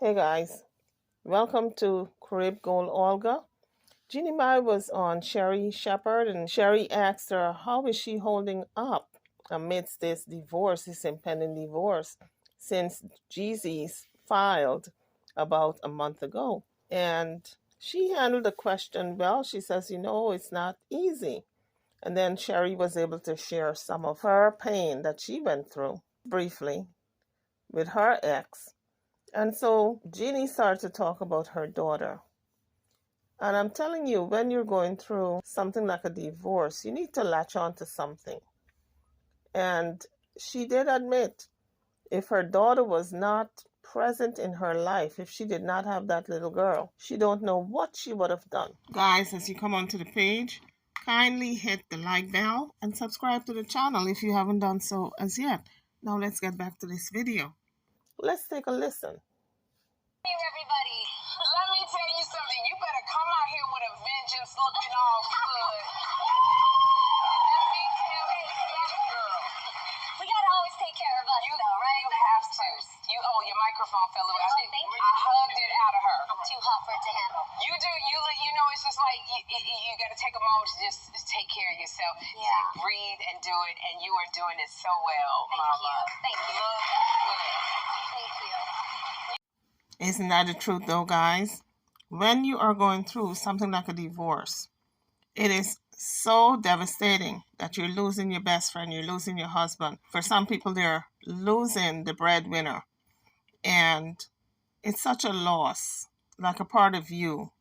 Hey guys, welcome to Carib Gold Olga. Jeannie Mai was on Sherri Shepherd, and Sherri asked her, how is she holding up amidst this impending divorce, since Jeezy's filed about a month ago? And she handled the question well. She says, it's not easy. And then Sherri was able to share some of her pain that she went through briefly with her ex. And so Jeannie started to talk about her daughter. And I'm telling you, when you're going through something like a divorce, you need to latch on to something. And she did admit, if her daughter was not present in her life, if she did not have that little girl, she don't know what she would have done. Guys, as you come onto the page, kindly hit the like bell and subscribe to the channel if you haven't done so as yet. Now let's get back to this video. Let's take a listen. Hey everybody, let me tell you something. You better come out here with a vengeance looking all good. Let me tell you something, girl. We gotta always take care of us, though, right? You have to. Your microphone fell away. Thank you. I hugged it out of her. I'm too hot for it to handle. You do. You know, it's just like you got to take a moment to just take care of yourself. Yeah. To breathe and do it, and you are doing it so well, Mama. Thank you. Look good. Thank you. Isn't that the truth though, guys? When you are going through something like a divorce, it is so devastating that you're losing your best friend, you're losing your husband. For some people, they're losing the breadwinner. And it's such a loss, like a part of you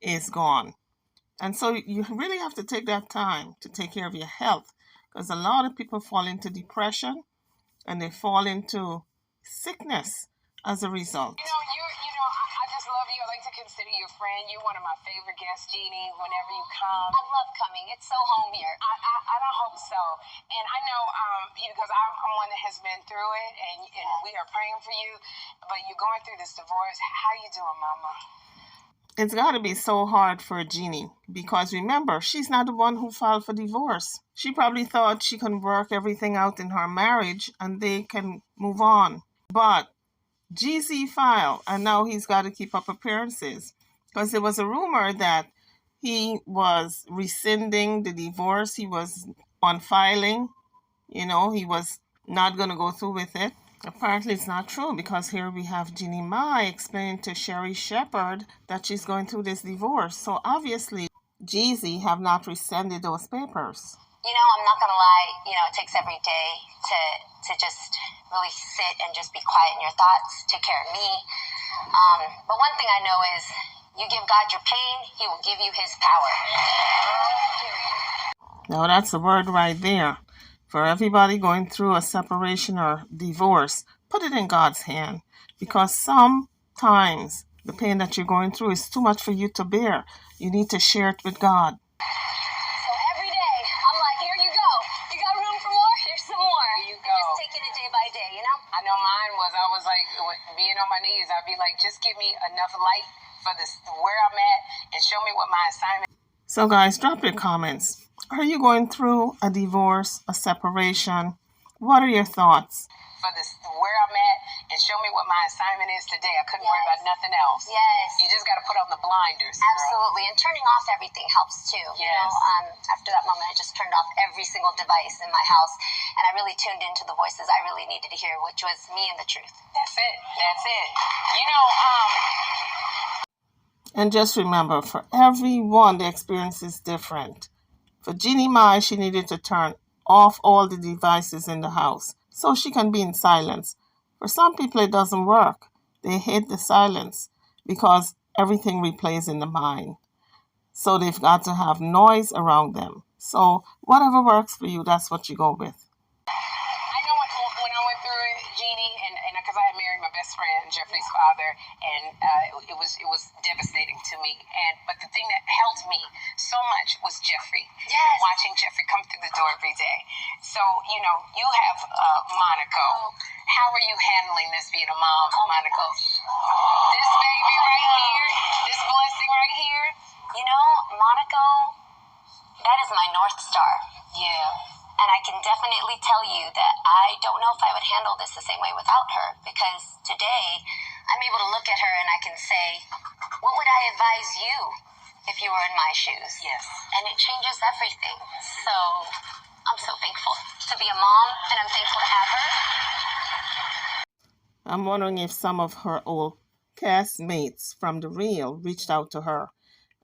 is gone. And so you really have to take that time to take care of your health, because a lot of people fall into depression and they fall into sickness as a result. I just love you. I like to consider you a friend. You're one of my favorite guests, Jeannie, whenever you come. I love coming. It's so home here. I don't hope so. And I know, because I'm one that has been through it, and we are praying for you. But you're going through this divorce. How you doing, Mama? It's got to be so hard for Jeannie, because remember, she's not the one who filed for divorce. She probably thought she can work everything out in her marriage and they can move on. But GZ filed, and now he's got to keep up appearances, because there was a rumor that he was rescinding the divorce. He was on filing, he was not going to go through with it. Apparently it's not true, because here we have Jeannie Mai explaining to Sherri Shepherd that she's going through this divorce. So obviously GZ have not rescinded those papers. I'm not gonna lie, it takes every day to just really sit and just be quiet in your thoughts, take care of me. But one thing I know is, you give God your pain, He will give you His power. Now that's the word right there. For everybody going through a separation or divorce, put it in God's hand, because sometimes the pain that you're going through is too much for you to bear. You need to share it with God. So every day, I'm like, here you go. You got room for more? Here's some more. Here you go. Just taking it day by day, I know mine was, I was like, being on my knees, I'd be like, just give me enough light for this, where I'm at, and show me what my assignment is. So guys, drop your comments. Are you going through a divorce, a separation? What are your thoughts? For this, where I'm at, and show me what my assignment is today. I couldn't worry about nothing else. Yes. You just got to put on the blinders. Absolutely. And turning off everything helps too. Yes. After that moment, I just turned off every single device in my house, and I really tuned into the voices I really needed to hear, which was me and the truth. That's it. That's it. And just remember, for everyone, the experience is different. For Jeannie Mai, she needed to turn off all the devices in the house so she can be in silence. For some people, it doesn't work. They hate the silence because everything replays in the mind. So they've got to have noise around them. So whatever works for you, that's what you go with. I know when I went through it, Jeannie, and because I had married my best friend, Jeffrey's father, and it was devastating to me. But the thing that helped me so much was Jeffrey. Yes. Watching Jeffrey come through the door every day. So, you have Monaco. How are you handling this being a mom, Monaco? This baby right here, this blessing right here. Monaco, that is my North Star. Yeah. And I can definitely tell you that I don't know if I would handle this the same way without her, because today I'm able to look at her and I can say, what would I advise you if you were in my shoes? Yes. And it changes everything. So I'm so thankful to be a mom, and I'm thankful to have her. I'm wondering if some of her old castmates from the reel reached out to her.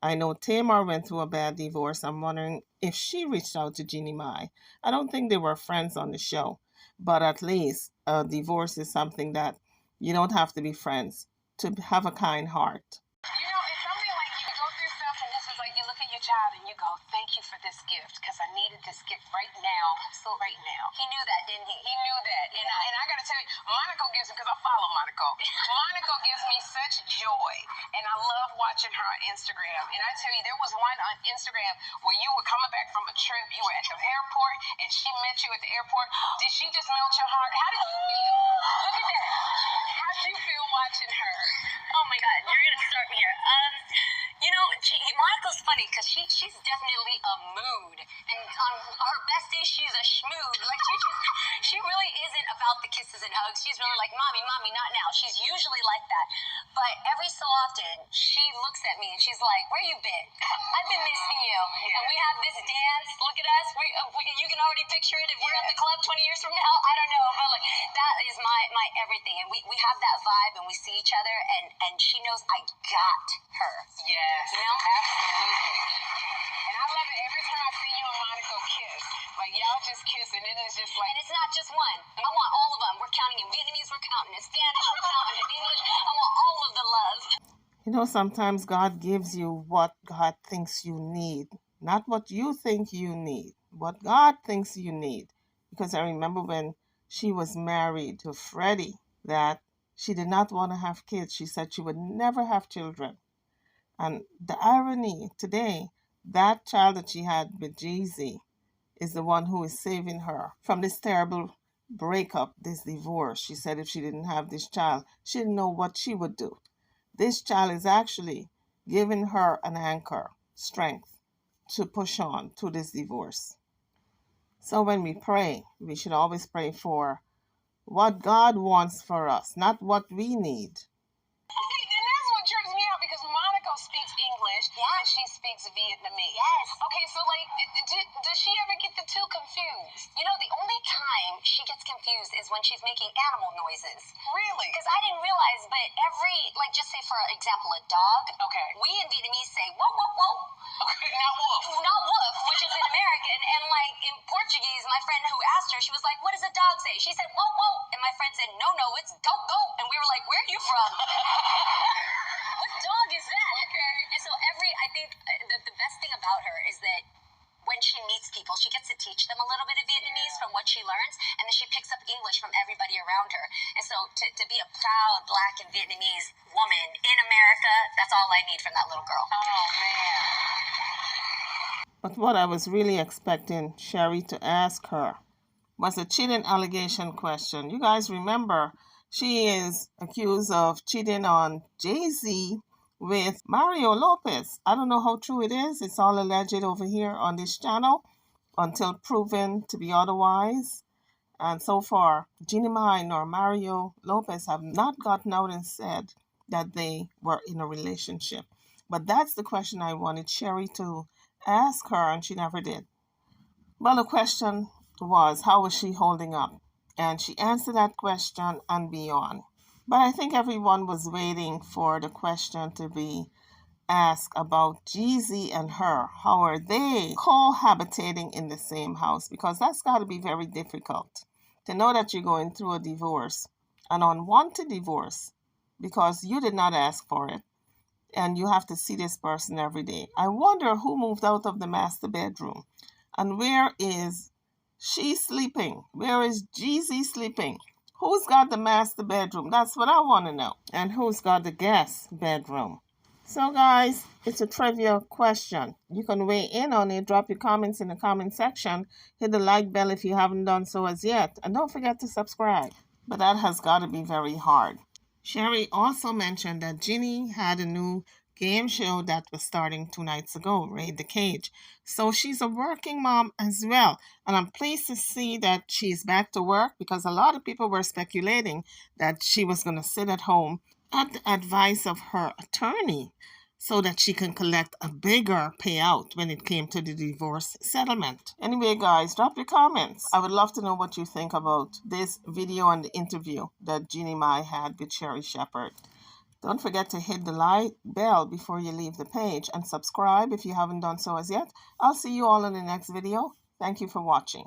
I know Tamar went through a bad divorce. I'm wondering if she reached out to Jeannie Mai. I don't think they were friends on the show, but at least a divorce is something that you don't have to be friends to have a kind heart. You know, it's something like you go through stuff, and this is like you look at your child and you go, "Thank you for this gift, because I needed this gift right now, so right now." He knew that, didn't he? He knew that, and I gotta tell you, Monaco gives me, because I follow Monaco. Monaco gives me such joy, and I love watching her on Instagram. And I tell you, there was one on Instagram where you were coming back from a trip, you were at the airport, and she met you at the airport. Did she just melt your heart? How did you feel? Look at that. How did you feel watching her? Oh my God, you're gonna start me here. You know, Monica's funny because she's definitely a mood, and on her best day she's a schmood. Like she really isn't about the kisses and hugs. She's really like, mommy, not now. She's usually like that, but every so often she looks at me and she's like, where you been? I've been missing you. And we have this dance. Look at us. You can already picture it if we're at the club 20 years from now. I don't know, but like that is my everything, and we have that vibe, and we see each other, and she knows I got her. Yes, You know? absolutely. And I love it every time I see you and Monaco kiss. Like, y'all just kiss, and it is just like... And it's not just one. I want all of them. We're counting in Vietnamese, we're counting in Spanish, we're counting in English. I want all of the love. You know, sometimes God gives you what God thinks you need, not what you think you need, what God thinks you need. Because I remember when she was married to Freddie, that she did not want to have kids. She said she would never have children. And the irony today, that child that she had with Jay-Z is the one who is saving her from this terrible breakup, this divorce. She said if she didn't have this child, she didn't know what she would do. This child is actually giving her an anchor, strength to push on to this divorce. So when we pray, we should always pray for what God wants for us, not what we need. And that's what trips me out, because Monaco speaks English and she speaks Vietnamese. Yes. Okay, so like, does she ever get the two confused? You know, the only time she gets confused is when she's making animal noises. Really? Because I didn't realize, but like, just say for example, a dog. Okay. We in Vietnamese say, whoa, whoa, whoa. Okay, not wolf. Not woof, which is in American. And like in Portuguese, my friend who asked her, she was like, what does a dog say? She said, whoa, whoa. And my friend said, no, it's go, go. And we were like, where are you from? What dog is that? Okay. And so I think the best thing about her is that when she meets people, she gets to teach them a little bit of Vietnamese from what she learns, and then she picks up English from everybody around her. And so to be a proud Black and Vietnamese woman in America, that's all I need from that little girl. Oh, man. But what I was really expecting Sherri to ask her was a cheating allegation question. You guys remember she is accused of cheating on Jay-Z with Mario Lopez. I don't know how true it is. It's all alleged over here on this channel until proven to be otherwise. And so far, Jeannie Mai nor Mario Lopez have not gotten out and said that they were in a relationship. But that's the question I wanted Sherri to ask her, and she never did. Well, the question was, how was she holding up? And she answered that question and beyond. But I think everyone was waiting for the question to be asked about Jeezy and her. How are they cohabitating in the same house? Because that's got to be very difficult to know that you're going through a divorce, an unwanted divorce, because you did not ask for it, and you have to see this person every day. I wonder who moved out of the master bedroom, and where is she sleeping? Where is Jeezy sleeping? Who's got the master bedroom? That's what I want to know. And who's got the guest bedroom? So guys, it's a trivia question. You can weigh in on it. Drop your comments in the comment section. Hit the like bell if you haven't done so as yet. And don't forget to subscribe. But that has got to be very hard. Sherri also mentioned that Jeannie had a new game show that was starting 2 nights ago, Raid the Cage. So she's a working mom as well. And I'm pleased to see that she's back to work, because a lot of people were speculating that she was going to sit at home at the advice of her attorney so that she can collect a bigger payout when it came to the divorce settlement. Anyway, guys, drop your comments. I would love to know what you think about this video and the interview that Jeannie Mai had with Sherri Shepherd. Don't forget to hit the like bell before you leave the page and subscribe if you haven't done so as yet. I'll see you all in the next video. Thank you for watching.